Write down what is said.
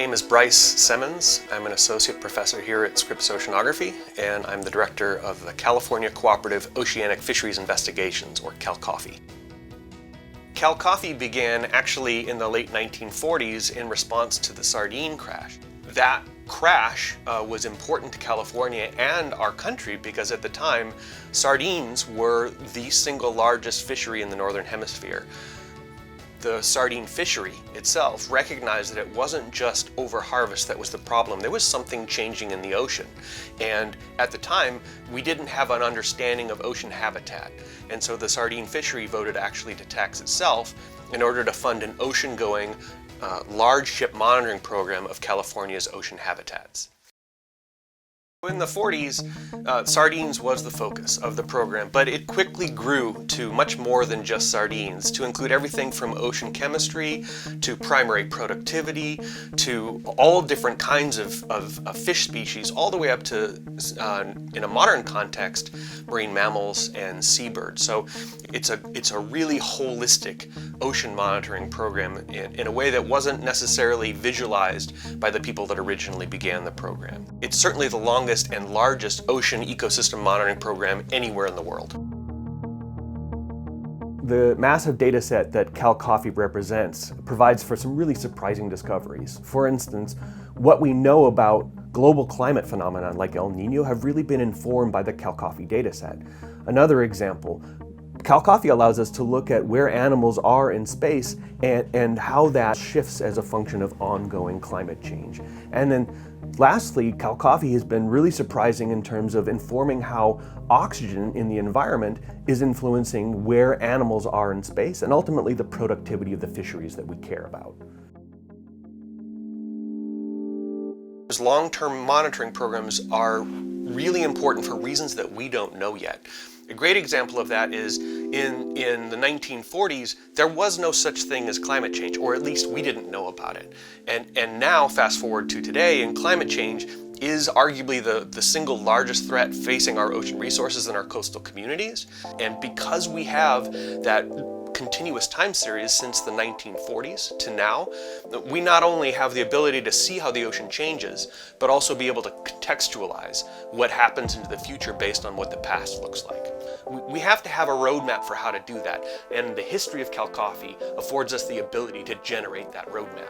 name is Brice Semmens. I'm an associate professor here at Scripps Oceanography, and I'm the director of the California Cooperative Oceanic Fisheries Investigations, or CalCOFI. CalCOFI began actually in the late 1940s in response to the sardine crash. That crash was important to California and our country because at the time, sardines were the single largest fishery in the Northern Hemisphere. The sardine fishery itself recognized that it wasn't just overharvest that was the problem. There was something changing in the ocean. And at the time, we didn't have an understanding of ocean habitat. And so the sardine fishery voted actually to tax itself in order to fund an ocean-going large ship monitoring program of California's ocean habitats. In the 40s, sardines was the focus of the program, but it quickly grew to much more than just sardines, to include everything from ocean chemistry, to primary productivity, to all different kinds of fish species, all the way up to, in a modern context, marine mammals and seabirds. So it's a really holistic ocean monitoring program in a way that wasn't necessarily visualized by the people that originally began the program. It's certainly the longest and largest ocean ecosystem monitoring program anywhere in the world. The massive data set that CalCOFI represents provides for some really surprising discoveries. For instance, what we know about global climate phenomena like El Nino have really been informed by the CalCOFI data set. Another example, CalCOFI allows us to look at where animals are in space and how that shifts as a function of ongoing climate change. And then lastly, CalCOFI has been really surprising in terms of informing how oxygen in the environment is influencing where animals are in space and ultimately the productivity of the fisheries that we care about. Long-term monitoring programs are really important for reasons that we don't know yet. A great example of that is in the 1940s, there was no such thing as climate change, or at least we didn't know about it. And now, fast forward to today, and climate change is arguably the single largest threat facing our ocean resources and our coastal communities. And because we have that continuous time series since the 1940s to now, we not only have the ability to see how the ocean changes, but also be able to contextualize what happens into the future based on what the past looks like. We have to have a roadmap for how to do that, and the history of CalCOFI affords us the ability to generate that roadmap.